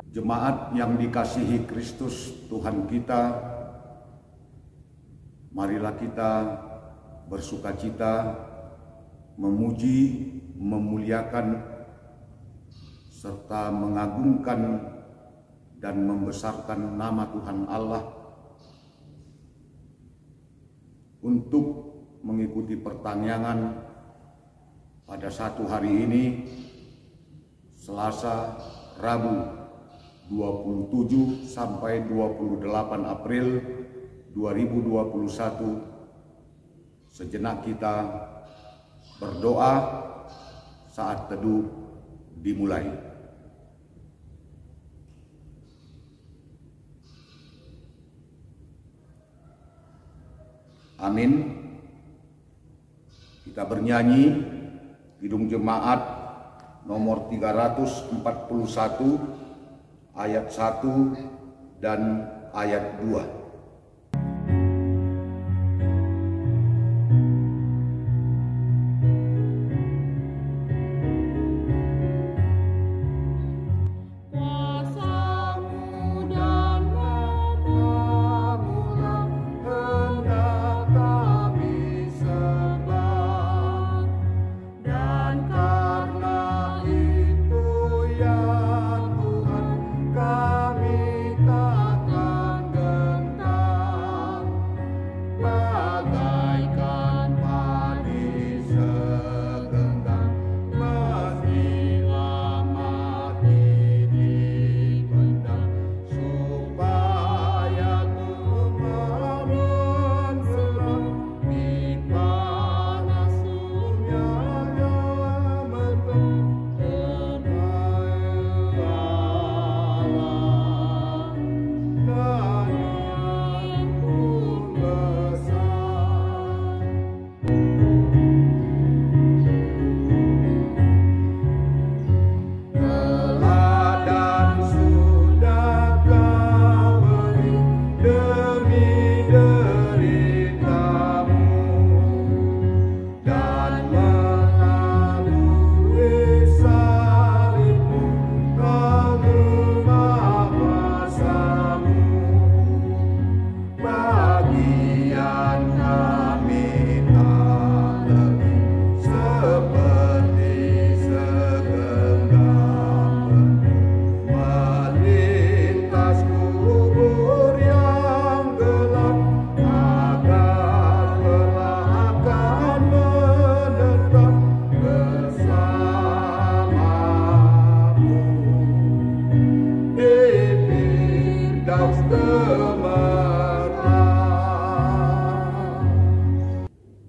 Jemaat yang dikasihi Kristus Tuhan kita, marilah kita bersukacita, memuji, memuliakan, serta mengagungkan dan membesarkan nama Tuhan Allah untuk mengikuti pertanyaan pada satu hari ini, Selasa, Rabu 27 sampai 28 April 2021. Sejenak kita berdoa saat teduh dimulai. Amin. Kita bernyanyi Kidung Jemaat nomor 341 ayat 1 dan ayat 2.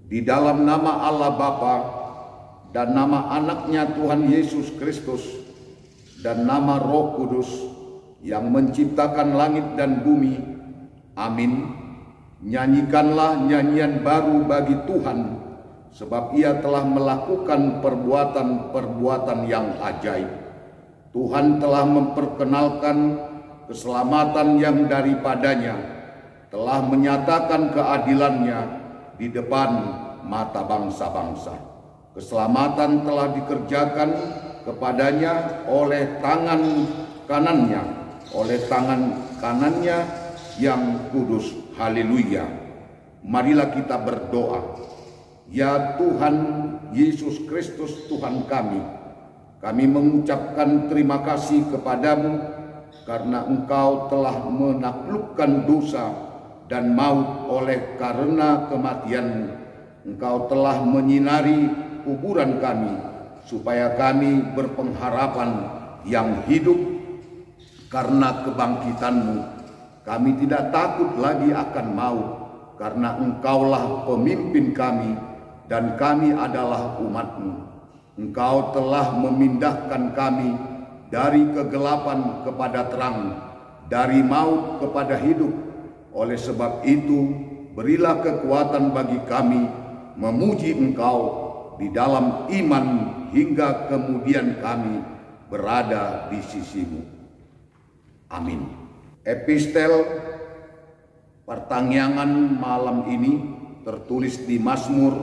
Di dalam nama Allah Bapa dan nama anaknya Tuhan Yesus Kristus dan nama Roh Kudus yang menciptakan langit dan bumi. Amin. Nyanyikanlah nyanyian baru bagi Tuhan, sebab Ia telah melakukan perbuatan-perbuatan yang ajaib. Tuhan telah memperkenalkan keselamatan yang daripadanya, telah menyatakan keadilannya di depan mata bangsa-bangsa. Keselamatan telah dikerjakan kepadanya oleh tangan kanannya yang kudus. Haleluya. Marilah kita berdoa. Ya Tuhan Yesus Kristus Tuhan kami mengucapkan terima kasih kepadamu karena Engkau telah menaklukkan dosa dan maut oleh karena kematian. Engkau telah menyinari kuburan kami supaya kami berpengharapan yang hidup karena kebangkitan-Mu. Kami tidak takut lagi akan maut karena Engkaulah pemimpin kami dan kami adalah umat-Mu. Engkau telah memindahkan kami dari kegelapan kepada terang, dari maut kepada hidup. Oleh sebab itu, berilah kekuatan bagi kami memuji Engkau di dalam iman hingga kemudian kami berada di sisi-Mu. Amin. Epistel pertanyaan malam ini tertulis di Mazmur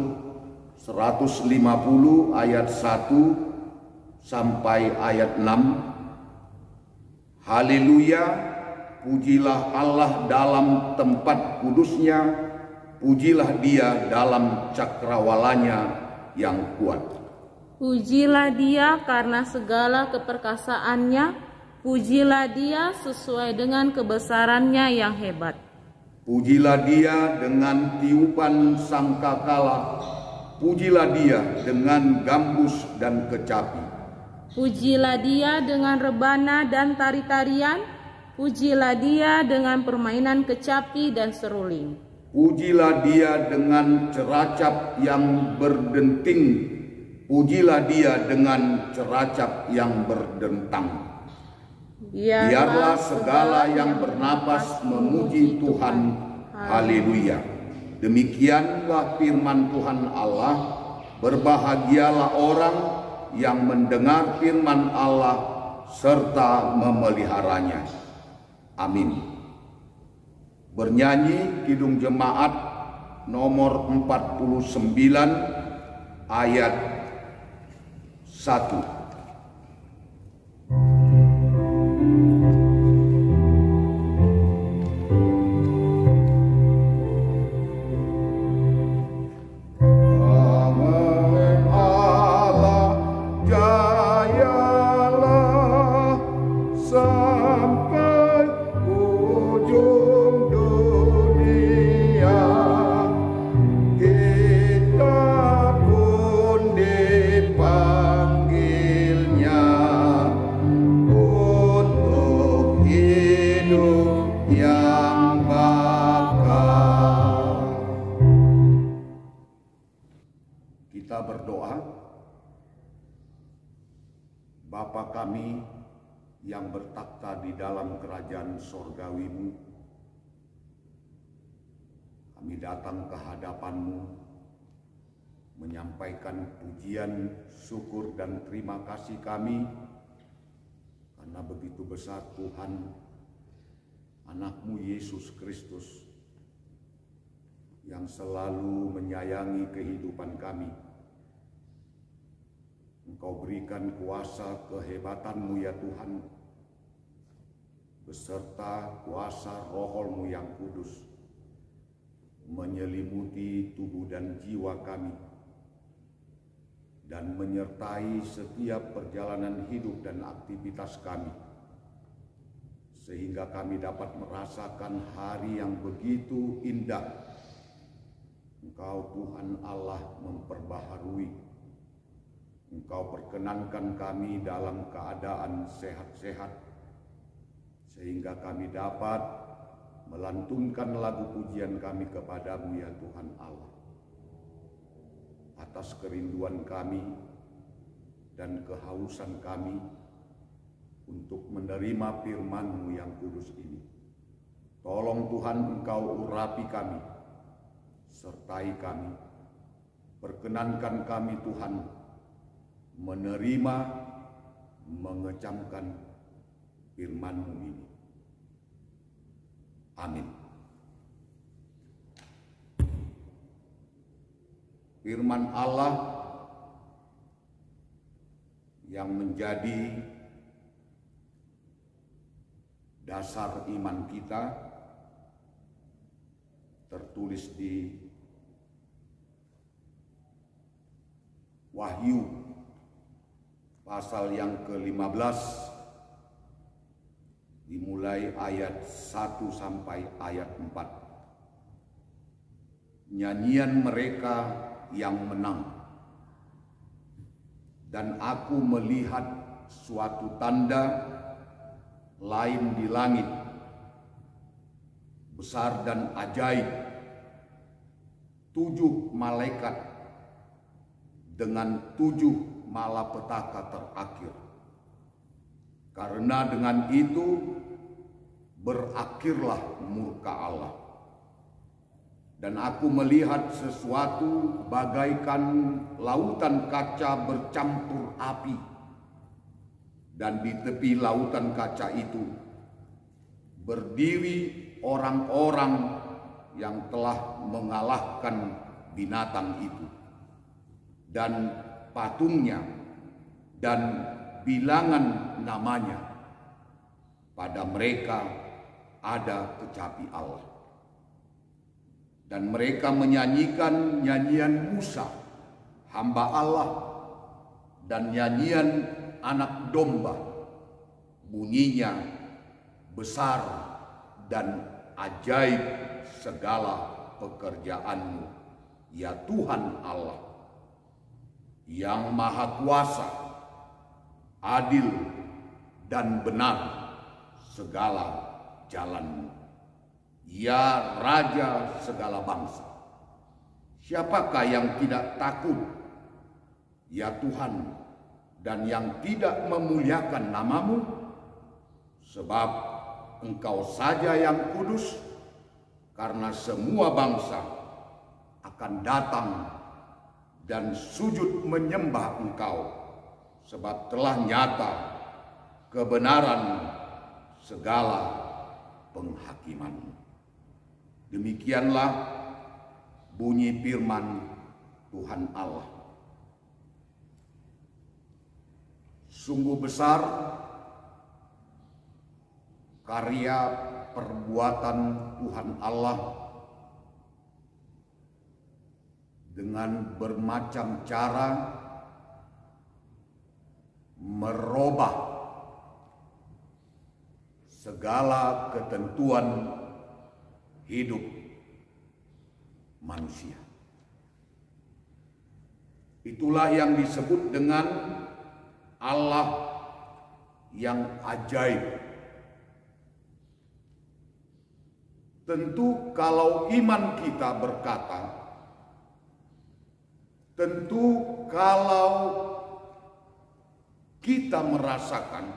150 ayat 1 sampai ayat 6. Haleluya, pujilah Allah dalam tempat kudusnya, pujilah Dia dalam cakrawalanya yang kuat. Pujilah Dia karena segala keperkasaannya, pujilah Dia sesuai dengan kebesarannya yang hebat. Pujilah Dia dengan tiupan sangkakala, pujilah Dia dengan gambus dan kecapi. Pujilah Dia dengan rebana dan tari-tarian, pujilah Dia dengan permainan kecapi dan seruling. Pujilah Dia dengan ceracap yang berdenting, pujilah Dia dengan ceracap yang berdentang. Biarlah segala yang bernapas memuji Tuhan. Haleluya. Demikianlah firman Tuhan Allah. Berbahagialah orang yang mendengar firman Allah serta memeliharanya. Amin. Bernyanyi Kidung Jemaat nomor 49 ayat 1. Kita berdoa. Bapa kami yang bertakhta di dalam kerajaan sorgawi-Mu, kami datang ke hadapan-Mu menyampaikan pujian, syukur, dan terima kasih kami karena begitu besar Tuhan, anak-Mu Yesus Kristus yang selalu menyayangi kehidupan kami. Engkau berikan kuasa kehebatan-Mu ya Tuhan, beserta kuasa Roh-Mu yang kudus, menyelimuti tubuh dan jiwa kami, dan menyertai setiap perjalanan hidup dan aktivitas kami, sehingga kami dapat merasakan hari yang begitu indah. Engkau Tuhan Allah memperbaharui. Engkau perkenankan kami dalam keadaan sehat-sehat, sehingga kami dapat melantunkan lagu pujian kami kepadamu ya Tuhan Allah. Atas kerinduan kami dan kehausan kami untuk menerima firman-Mu yang kudus ini. Tolong Tuhan Engkau urapi kami, sertai kami, perkenankan kami Tuhan menerima, mengecamkan firman-Mu ini. Amin. Firman Allah yang menjadi dasar iman kita tertulis di Wahyu pasal yang ke-15, dimulai ayat 1 sampai ayat 4. Nyanyian mereka yang menang. Dan aku melihat suatu tanda lain di langit, besar dan ajaib, 7 malaikat dengan 7 malapetaka terakhir. Karena dengan itu berakhirlah murka Allah. Dan aku melihat sesuatu bagaikan lautan kaca bercampur api. Dan di tepi lautan kaca itu berdiri orang-orang yang telah mengalahkan binatang itu dan patungnya dan bilangan namanya. pada mereka ada kecapi Allah. Dan mereka menyanyikan nyanyian Musa, hamba Allah, dan nyanyian anak domba. Bunyinya besar dan ajaib segala pekerjaanmu, ya Tuhan Allah, yang maha kuasa, adil dan benar segala jalanmu, ya Raja segala bangsa. Siapakah yang tidak takut, ya Tuhan, dan yang tidak memuliakan namamu? Sebab Engkau saja yang kudus, karena semua bangsa akan datang dan sujud menyembah Engkau, sebab telah nyata kebenaran segala penghakiman. Demikianlah bunyi firman Tuhan Allah. Sungguh besar karya perbuatan Tuhan Allah dengan bermacam cara merubah segala ketentuan hidup manusia. Itulah yang disebut dengan Allah yang ajaib. Tentu kalau iman kita berkata, tentu kalau kita merasakan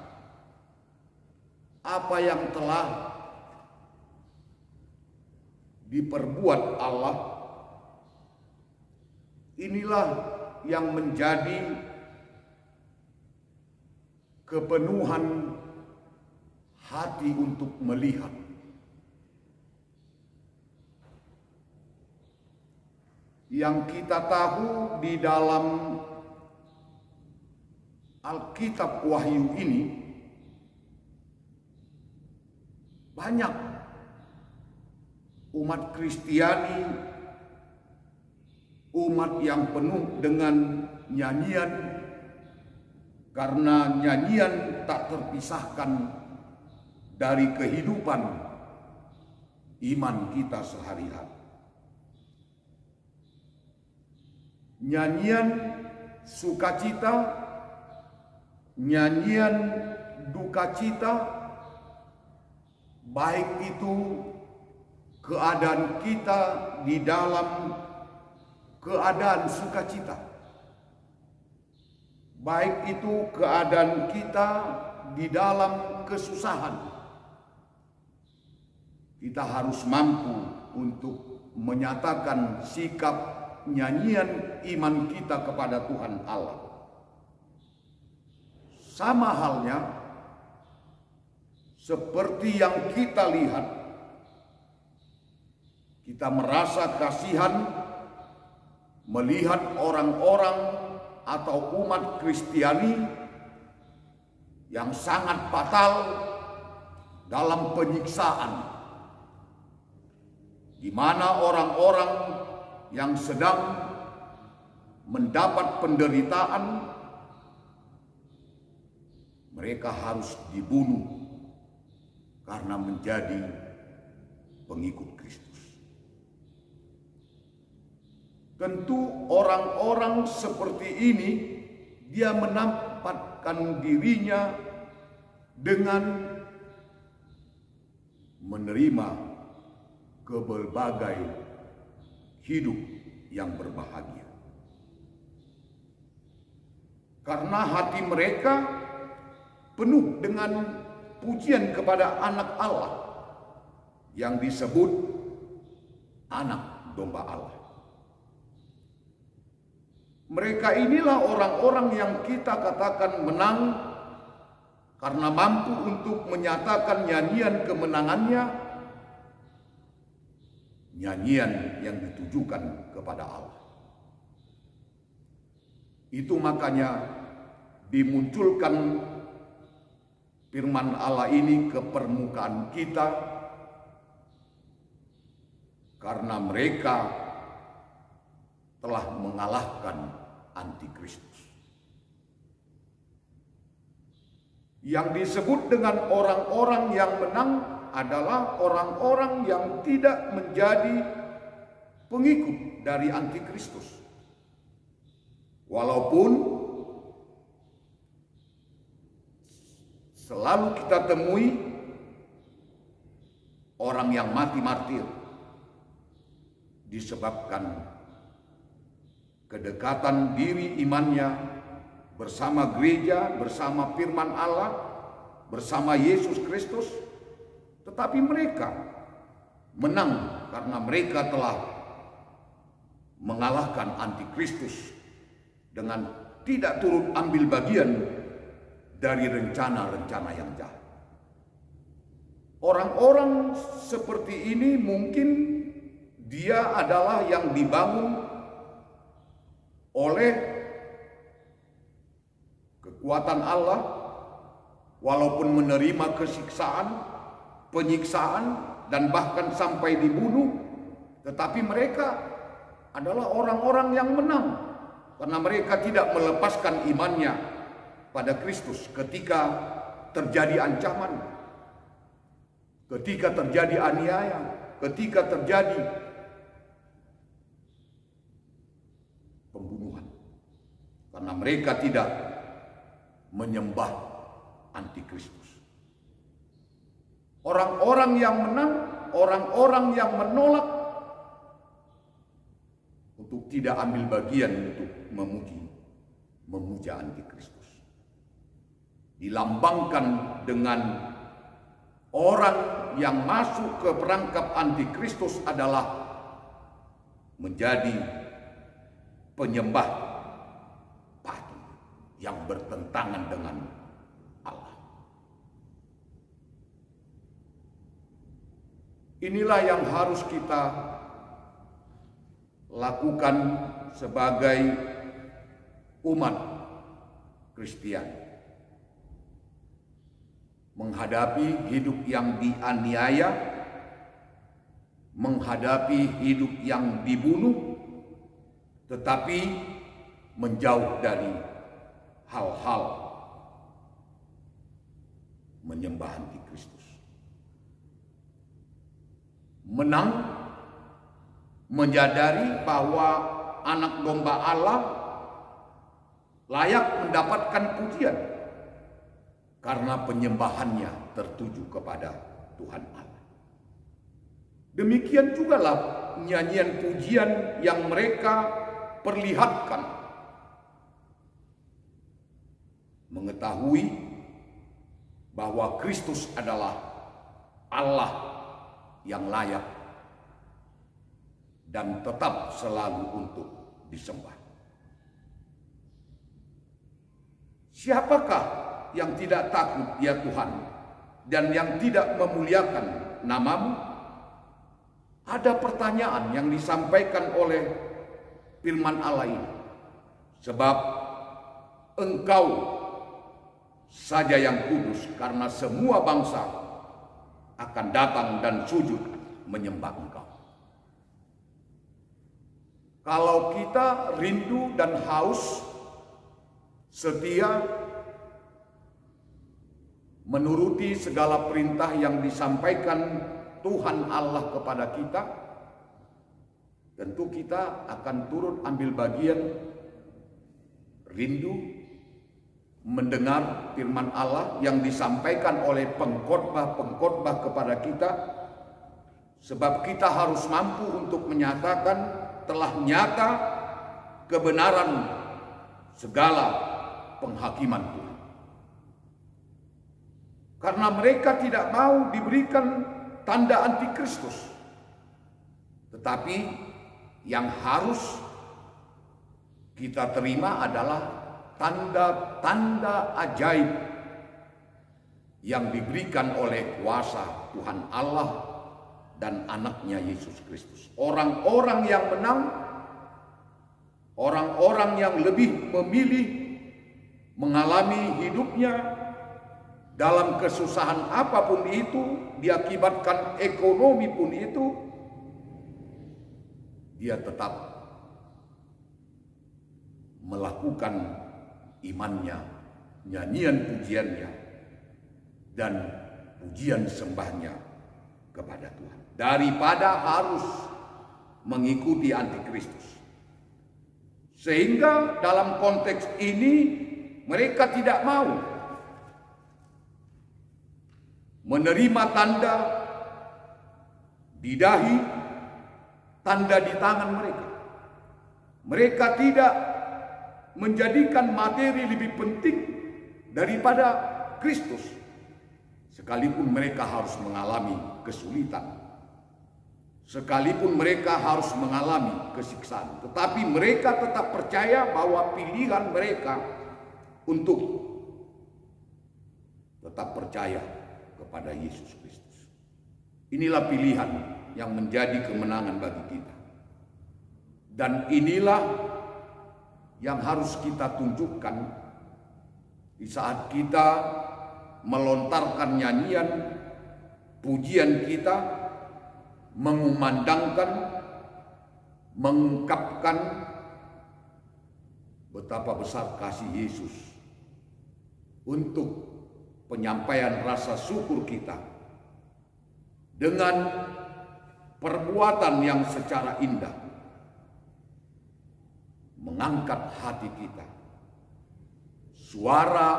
apa yang telah diperbuat Allah, inilah yang menjadi kepenuhan hati untuk melihat. Yang kita tahu di dalam Alkitab Wahyu ini, banyak umat Kristiani, umat yang penuh dengan nyanyian, karena nyanyian tak terpisahkan dari kehidupan iman kita sehari-hari. Nyanyian sukacita, nyanyian duka cita, baik itu keadaan kita di dalam keadaan sukacita, baik itu keadaan kita di dalam kesusahan, kita harus mampu untuk menyatakan sikap nyanyian iman kita kepada Tuhan Allah. Sama halnya seperti yang kita lihat, kita merasa kasihan melihat orang-orang atau umat Kristiani yang sangat fatal dalam penyiksaan, di mana orang-orang yang sedang mendapat penderitaan, mereka harus dibunuh karena menjadi pengikut Kristus. Tentu orang-orang seperti ini, dia menampakkan dirinya dengan menerima berbagai hidup yang berbahagia. Karena hati mereka penuh dengan pujian kepada anak Allah yang disebut anak domba Allah. Mereka inilah orang-orang yang kita katakan menang karena mampu untuk menyatakan nyanyian kemenangannya, nyanyian yang ditujukan kepada Allah. Itu makanya dimunculkan firman Allah ini ke permukaan kita, karena mereka telah mengalahkan antikristus. Yang disebut dengan orang-orang yang menang adalah orang-orang yang tidak menjadi pengikut dari antikristus. Walaupun selalu kita temui orang yang mati martir disebabkan kedekatan diri imannya bersama gereja, bersama firman Allah, bersama Yesus Kristus. Tetapi mereka menang karena mereka telah mengalahkan antikristus dengan tidak turut ambil bagian dari rencana-rencana yang jahat. Orang-orang seperti ini mungkin dia adalah yang dibangun oleh kekuatan Allah, walaupun menerima kesiksaan, penyiksaan, dan bahkan sampai dibunuh, tetapi mereka adalah orang-orang yang menang karena mereka tidak melepaskan imannya pada Kristus ketika terjadi ancaman, ketika terjadi aniaya, ketika terjadi pembunuhan, karena mereka tidak menyembah antikristus. Orang-orang yang menang, orang-orang yang menolak untuk tidak ambil bagian untuk memuja antikristus, dilambangkan dengan orang yang masuk ke perangkap antikristus adalah menjadi penyembah patung yang bertentangan dengan Allah. Inilah yang harus kita lakukan sebagai umat Kristiani, menghadapi hidup yang dianiaya, menghadapi hidup yang dibunuh, tetapi menjauh dari hal-hal menyembah antikristus. Menang, menyadari bahwa anak domba Allah layak mendapatkan pujian karena penyembahannya tertuju kepada Tuhan Allah. Demikian jugalah nyanyian pujian yang mereka perlihatkan, mengetahui bahwa Kristus adalah Allah yang layak dan tetap selalu untuk disembah. Siapakah yang tidak takut ya Tuhan dan yang tidak memuliakan namamu? Ada pertanyaan yang disampaikan oleh firman Allah ini. Sebab Engkau saja yang kudus, karena semua bangsa akan datang dan sujud menyembah Engkau. Kalau kita rindu dan haus setia menuruti segala perintah yang disampaikan Tuhan Allah kepada kita, tentu kita akan turut ambil bagian rindu mendengar firman Allah yang disampaikan oleh pengkhotbah-pengkhotbah kepada kita, sebab kita harus mampu untuk menyatakan telah nyata kebenaran segala penghakiman Tuhan. Karena mereka tidak mau diberikan tanda antikristus, tetapi yang harus kita terima adalah tanda-tanda ajaib yang diberikan oleh kuasa Tuhan Allah dan anaknya Yesus Kristus. Orang-orang yang menang, orang-orang yang lebih memilih mengalami hidupnya dalam kesusahan apapun itu, diakibatkan ekonomi pun itu, dia tetap melakukan imannya, nyanyian pujiannya, dan pujian sembahnya kepada Tuhan, daripada harus mengikuti antikristus. Sehingga dalam konteks ini mereka tidak mau menerima tanda di dahi, tanda di tangan mereka. Mereka tidak menjadikan materi lebih penting daripada Kristus, sekalipun mereka harus mengalami kesulitan, sekalipun mereka harus mengalami kesiksaan. Tetapi mereka tetap percaya bahwa pilihan mereka untuk tetap percaya kepada Yesus Kristus. Inilah pilihan yang menjadi kemenangan bagi kita. Dan inilah yang harus kita tunjukkan di saat kita melontarkan nyanyian, pujian kita, mengumandangkan, mengungkapkan betapa besar kasih Yesus untuk penyampaian rasa syukur kita dengan perbuatan yang secara indah mengangkat hati kita, suara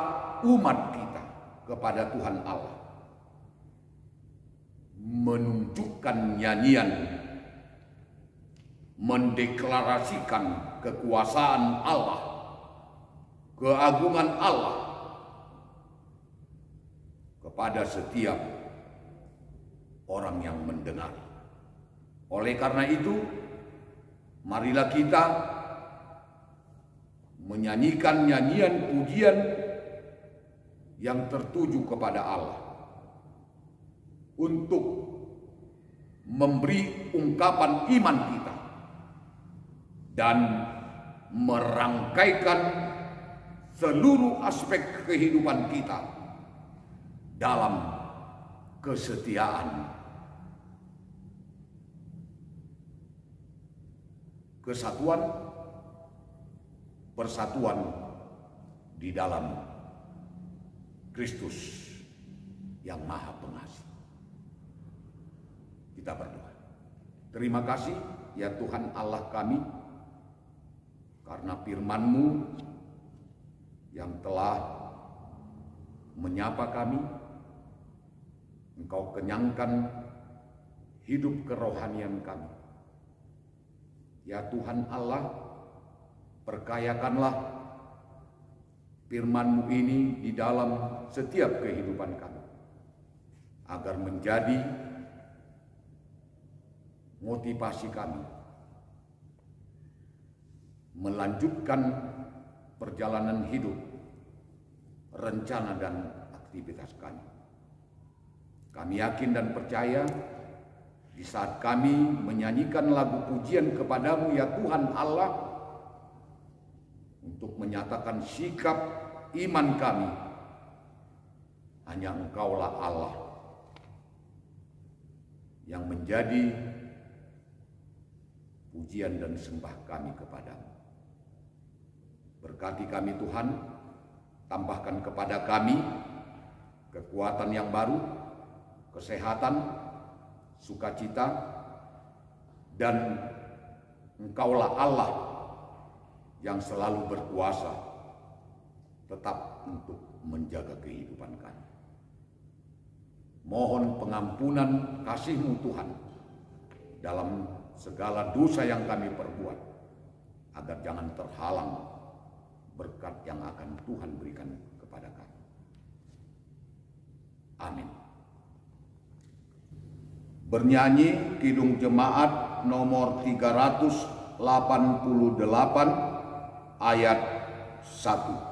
umat kita kepada Tuhan Allah, menunjukkan nyanyian, mendeklarasikan kekuasaan Allah, keagungan Allah kepada setiap orang yang mendengar. Oleh karena itu, marilah kita menyanyikan nyanyian pujian yang tertuju kepada Allah untuk memberi ungkapan iman kita dan merangkaikan seluruh aspek kehidupan kita dalam kesetiaan, kesatuan, persatuan di dalam Kristus yang Maha Pengasih. Kita berdoa. Terima kasih ya Tuhan Allah kami, karena firman-Mu yang telah menyapa kami. Engkau kenyangkan hidup kerohanian kami. Ya Tuhan Allah, perkayakanlah firman-Mu ini di dalam setiap kehidupan kami, agar menjadi motivasi kami melanjutkan perjalanan hidup, rencana dan aktivitas kami. Kami yakin dan percaya di saat kami menyanyikan lagu pujian kepadamu ya Tuhan Allah, untuk menyatakan sikap iman kami, hanya Engkaulah Allah yang menjadi pujian dan sembah kami kepadamu. Berkati kami Tuhan, tambahkan kepada kami kekuatan yang baru, kesehatan, sukacita, dan Engkaulah Allah yang selalu berkuasa tetap untuk menjaga kehidupan kami. Mohon pengampunan kasih-Mu Tuhan dalam segala dosa yang kami perbuat, agar jangan terhalang berkat yang akan Tuhan berikan kepada kami. Amin. Bernyanyi Kidung Jemaat nomor 388 ayat 1.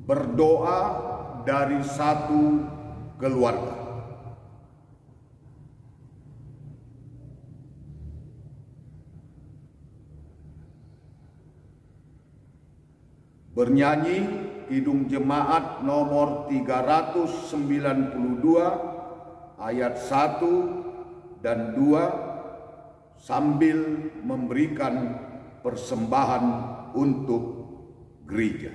berdoa dari satu keluarga. Bernyanyi Kidung Jemaat nomor 392 ayat 1 dan 2 sambil memberikan persembahan untuk gereja.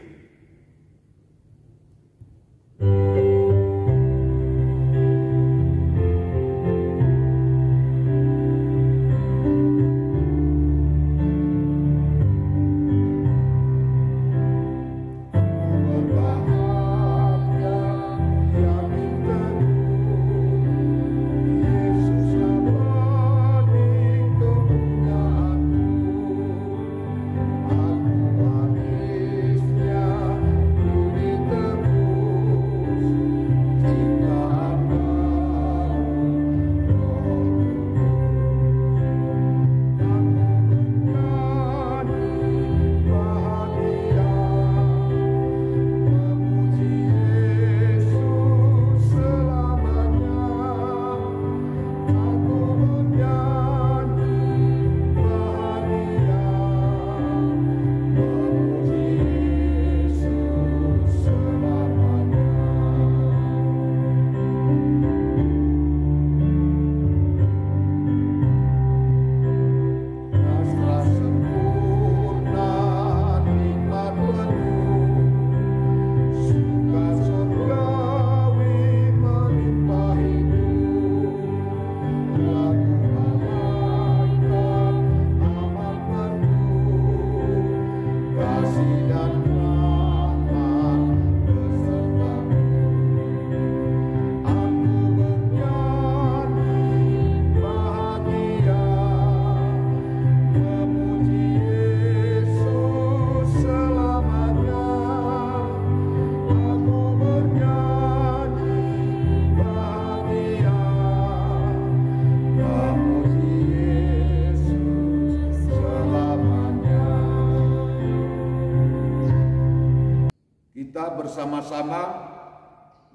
Kita bersama-sama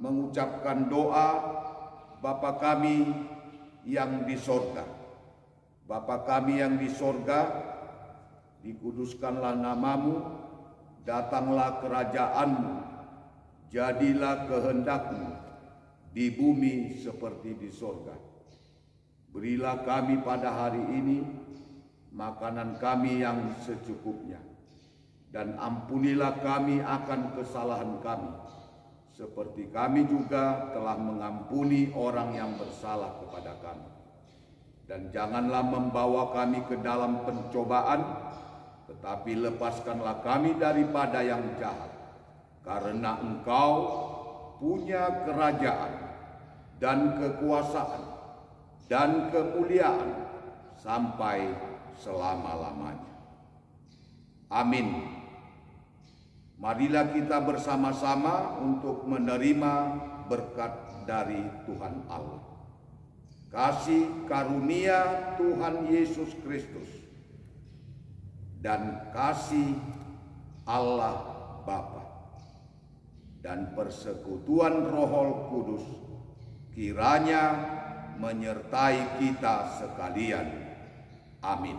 mengucapkan doa Bapa kami yang di sorga. Bapa kami yang di sorga, dikuduskanlah namamu, datanglah kerajaanmu, jadilah kehendakmu di bumi seperti di sorga. Berilah kami pada hari ini makanan kami yang secukupnya. Dan ampunilah kami akan kesalahan kami, seperti kami juga telah mengampuni orang yang bersalah kepada kami. Dan janganlah membawa kami ke dalam pencobaan, tetapi lepaskanlah kami daripada yang jahat. Karena Engkau punya kerajaan dan kekuasaan dan kemuliaan sampai selama-lamanya. Amin. Marilah kita bersama-sama untuk menerima berkat dari Tuhan Allah. Kasih karunia Tuhan Yesus Kristus dan kasih Allah Bapa dan persekutuan Roh Kudus kiranya menyertai kita sekalian. Amin.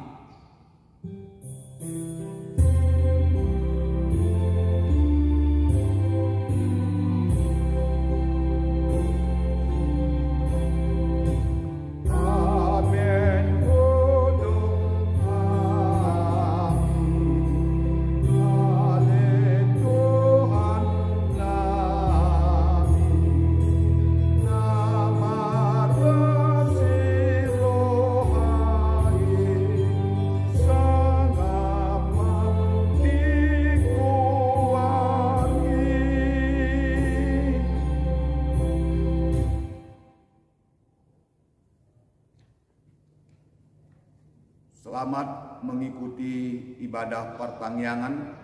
Selamat mengikuti ibadah pertangyangan.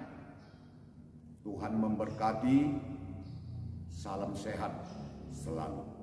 Tuhan memberkati. Salam sehat selalu.